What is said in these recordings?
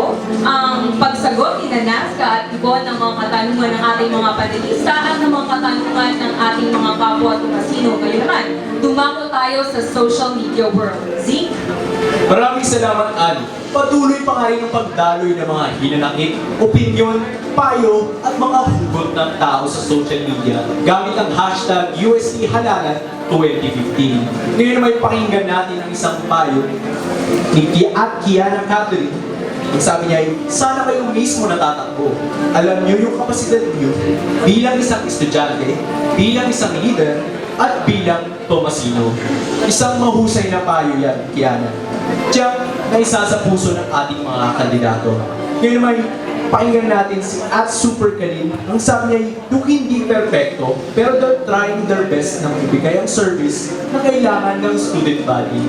minuto ang pagsagot ni Nazca at Yvonne ng mga katanungan ng ating mga panelista at ng mga katanungan ng ating mga kapwa tumasino. Ngayon naman, dumako tayo sa social media world. Zeke? Maraming salamat, Ann. Patuloy pa nga rin ang pagdaloy ng mga hinanakit, opinyon, payo at mga hugot ng tao sa social media gamit ang hashtag UST Halalan 2015. Ngayon may pakinggan natin ang isang payo ni Kiana Catherine. Ang sabi niya ay, sana kayo mismo natatakbo. Alam niyo yung kapasidad niyo bilang isang estudyante, bilang isang leader, at bilang Tomasino. Isang mahusay na payo yan, Kiana. Diyan na isa sa puso ng ating mga kandidato. Ngayon naman, pakinggan natin si @superkalin. Ang sabi niya ay, yung hindi perfecto, pero they're trying their best na maibigay ang service na kailangan ng student body.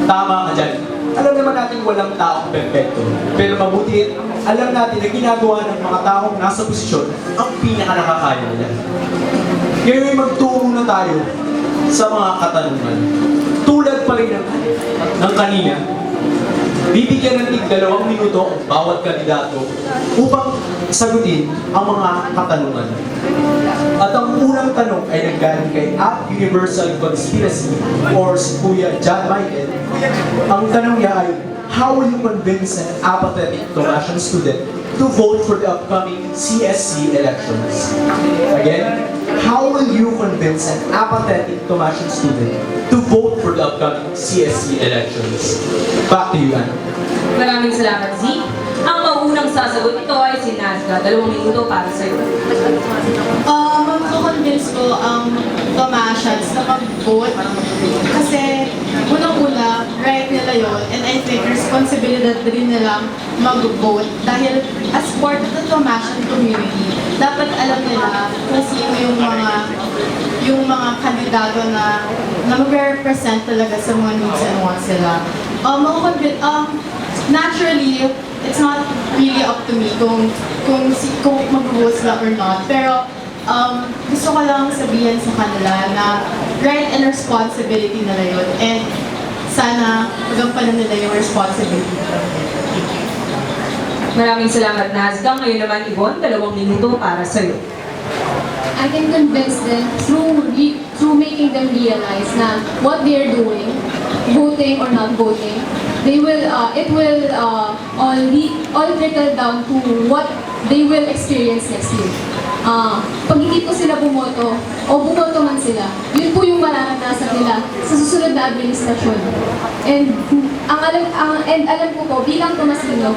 Tama ka dyan. Alam naman natin walang taong perfecto, pero mabuti alam natin na ginagawa ng mga taong nasa posisyon ang pinaka-nakakaya nila. Ngayon magtungo na tayo sa mga katanungan. Tulad pa rin ng kanina, bibigyan ng tig-2 minuto ang bawat kandidato upang sagutin ang mga katanungan. At ang unang tanong ay nanggaling kay Universal Conspiracy or si Kuya John Michael. Ang tanong niya ay, how will you convince an apathetic Tomasian student to vote for the upcoming CSC elections? Again, how will you convince an apathetic Tomasian student to vote for the upcoming CSC elections? Back to you, Ann. Maraming salamat, Zeke. Ang mauunang sasagot nito ay si Nazca. 2 minuto para sa iyo. Mag-convince ko ang Tomasians na mag-vote kasi unang-una, right nila yun, and I think responsibility rin nilang mag-vote dahil as part of the Tomasian community, dapat alam nila kung sino yung mga kandidato na mag-represent talaga sa mga needs and wants nila. Naturally, it's not really up to me kung mag-vote sila or not. Pero gusto ko lang sabihin sa kanila na right and responsibility nila yun. And sana magampanan nila yung responsibility. Maraming salamat, Nazca. Ngayon naman, Yvonne, 2 minuto para sa iyo. I can convince them through making them realize na what they are doing, voting or not voting, it will all trickle down to what they will experience next year. Pag hindi po sila bumoto, o bumoto man sila, yun po yung mararanasan nila sa susunod na administrasyon. And alam ko po, bilang Tomasino,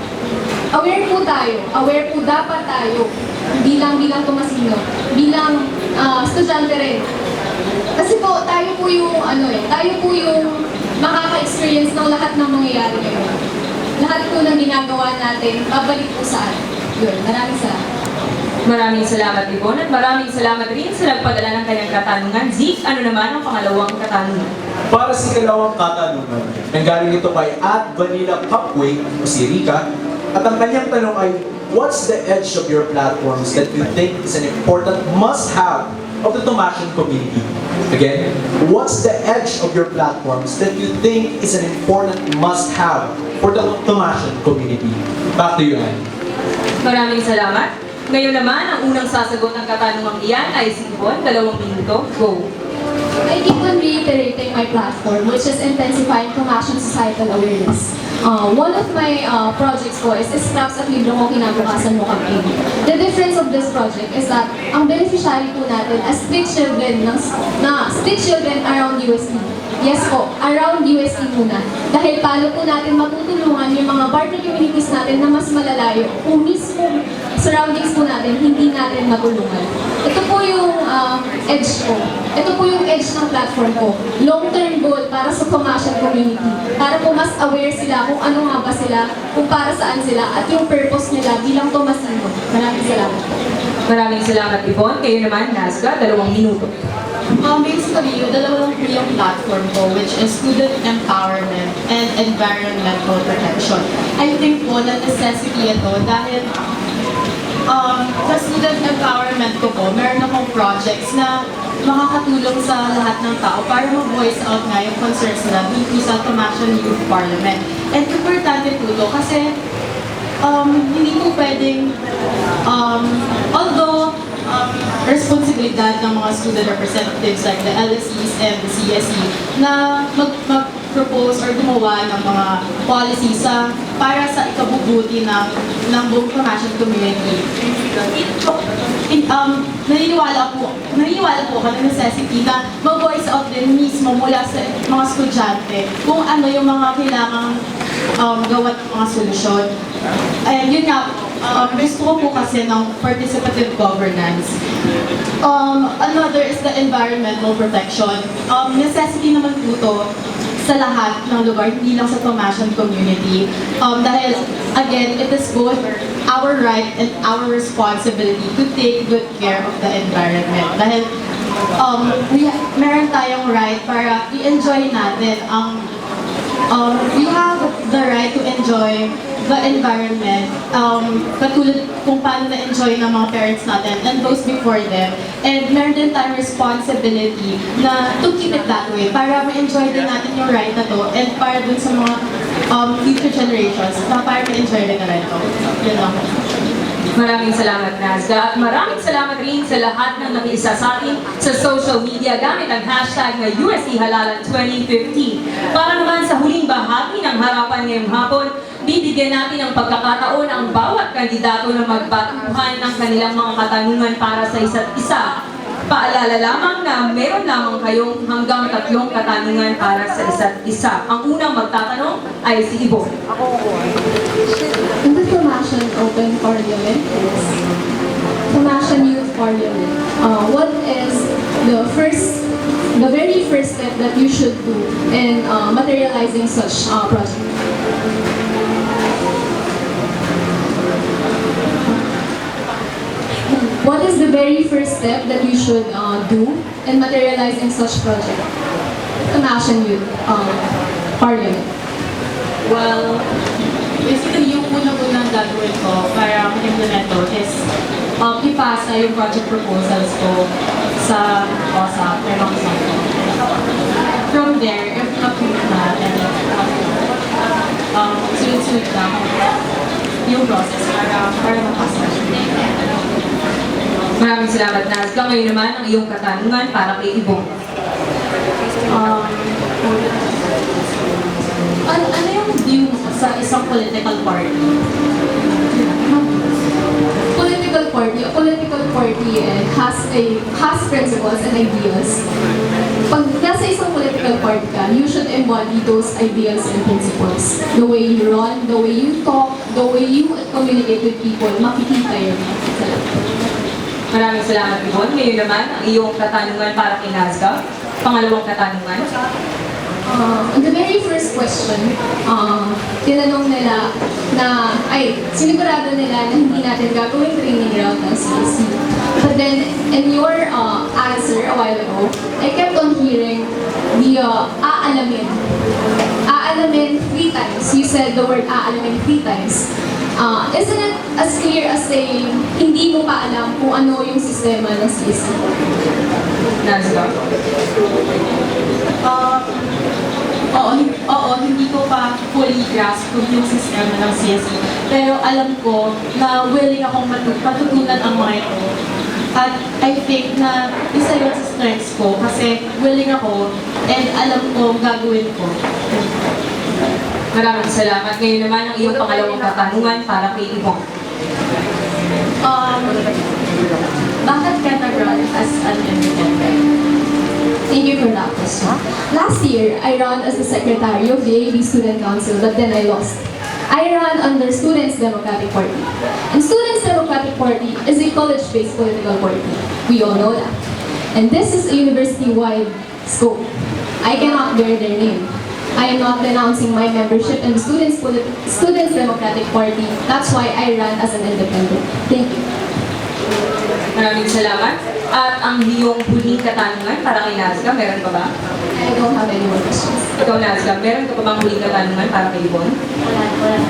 aware po dapat tayo, bilang Tomasino, bilang estudyante rin. Kasi po, tayo po yung makaka-experience ng lahat ng mangyayari ngayon. Lahat po ng ginagawa natin, babalik po sa atin. Yun, maraming salamat. Maraming salamat, Yvonne, at maraming salamat rin sa nagpadala ng kanyang katanungan. Zeke, ano naman ang pangalawang katanungan? Para sa ikalawang katanungan, nanggaling ito kay @Vanilla Cupway o si Rika, at ang kanyang tanong ay, what's the edge of your platforms that you think is an important must-have of the Tomasian community? Again, what's the edge of your platforms that you think is an important must-have for the Tomasian community? Back to you, Ann. Maraming salamat. Ngayon naman, ang unang sasagot ng katanungang iyan ay si Yvonne. 2 minuto. Go! I keep on reiterating my platform, which is intensifying Tomasian societal awareness. One of my projects po is Scraps at Libro Ko Kinabukasan Mo campaign. The difference of this project is that ang beneficiary po natin as street children around UST. Yes po, around UST muna. Dahil paano po natin matutulungan yung mga partner communities natin na mas malalayo kung mismo surroundings po natin, hindi natin matulungan. Ito po yung edge ko. Ito po yung edge ng platform ko. Long-term goal para sa Tomasian community. Para po mas aware sila kung ano nga ba sila, kung para saan sila, at yung purpose nila bilang Tomasino. Maraming salamat. Maraming salamat, Yvonne. Kayo naman, Nazca, 2 minuto. Basically, yung dalawang yung platform ko, which is student empowerment and environmental protection. I think po na necessity ito dahil sa student empowerment ko po, meron akong projects na makakatulong sa lahat ng tao para mag-voice out nga yung concerns nila dito sa Tomasian Youth Parliament. And importante po ito kasi hindi po pwedeng, although responsibilidad ng mga student representatives like the LSEs and the CSE na mag-propose or gumawa ng mga policies para sa ikabubuti ng buong Tomasian community. Naniniwala po ako na necessity na mag-voice out din mismo mula sa mga estudyante kung ano yung mga kailangang gawat mga solusyon. And yun nga, gusto ko po kasi ng participative governance. Another is the environmental protection. Necessity naman po to sa lahat ng lugar, hindi lang sa Tomasian community. Dahil, again, it is both our right and our responsibility to take good care of the environment. Dahil, meron tayong right para i-enjoy natin ang we have the right to enjoy the environment, katulad kung paano na-enjoy ng mga parents natin and those before them. And meron din tayong responsibility na to keep it that way para ma-enjoy din natin yung right na to and para dun sa mga future generations na para ma-enjoy din na rin to. Yun lang. Maraming salamat, Nazga. At maraming salamat rin sa lahat ng nakiisa sa atin sa social media gamit ang hashtag na UST Halalan 2015. Para naman sa huling bahagi ng harapan ngayong hapon, bibigyan natin ng pagkakataon ang bawat kandidato na magbatuhan ng kanilang mga katanungan para sa isa't isa. Paalala lamang na meron lamang kayong hanggang 3 katanungan para sa isa't isa. Ang unang magtatanong ay si Ibo. In the Tomasian Open Parliament, Tomasian Youth Parliament, what is the very first step that you should do in materializing such project? What is the very first step that you should do in materializing such project? Tomasian Youth Parliament. Well, basically, yung unang-unang gagawin ko para ma-implement to is ipasa yung project proposals ko sa OSA, pero from there, if na-approve na, then sunod-sunod na yung process para mapasa. Maraming salamat, Nazga. Ngayon naman ang iyong katanungan para kay Ibo. Ano yung view mo sa isang political party? A political party has principles and ideas. Pag nasa isang political party ka, you should embody those ideas and principles. The way you run, the way you talk, the way you communicate with people, makikita yun. Maraming salamat, Ibo. Ngayon naman ang iyong katanungan para kay Nazga. Pangalawang katanungan. On the very first question, tinanong nila na, sinigurado nila na hindi natin gagawin training round ng CSC. But then, in your answer a while ago, I kept on hearing the aalamin. Aalamin 3 times. You said the word aalamin 3 times. Isn't it as clear as saying, hindi mo pa alam kung ano yung sistema ng CSC? Nazga. Oo, hindi ko pa fully grasp kung yung sistema ng CSE. Pero alam ko na willing akong matutunan ang mga ito. At I think na isa yun sa strengths ko kasi willing ako and alam ko gagawin ko. Maraming salamat. Ngayon naman ang iyong pangalawang katanungan para kay Ibo. Bakit ka nag-run as an independent? Thank you for that question. Last year, I ran as the secretary of the AB Student Council, but then I lost. I ran under Students Democratic Party. And Students Democratic Party is a college-based political party. We all know that. And this is a university-wide scope. I cannot bear their name. I am not denouncing my membership in the Students Democratic Party. That's why I ran as an independent. Thank you. Maraming salamat. At ang iyong huling katanungan para kay Nazga, meron pa ba? I don't have any more questions. Ikaw, Nazga, meron ka pa bang huling katanungan para kay Ibon? Wala.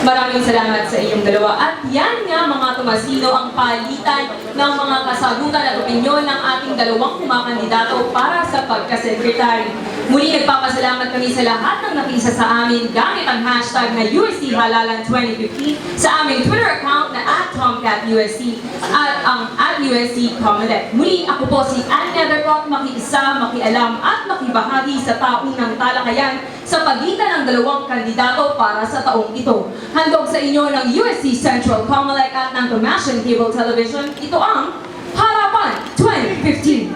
Maraming salamat sa inyong dalawa. At yan nga mga Tomasino ang palitan ng mga kasagutan at opinyon ng ating dalawang kumakandidato para sa pagkasekretary. Muli nagpapasalamat kami sa lahat ng nakisa sa amin gamit ang hashtag na UST Halalan 2015 sa aming Twitter account na @TomcatUST at ang @UST Comelec. Muli ako po si Ann Nethercott, makiisa, makialam at makibahagi sa taong ng talakayan sa pagitan ng dalawang kandidato para sa taong ito. Handog sa inyo ng UST Central Comelec at ng Tomasian Cable Television, ito ang Harapan 2015.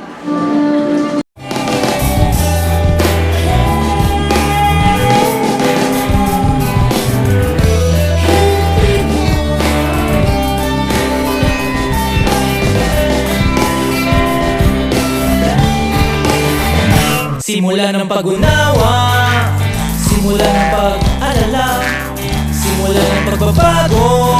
Simula ng pag-unawa, simula ng pag-alala, simula ng pagbabago,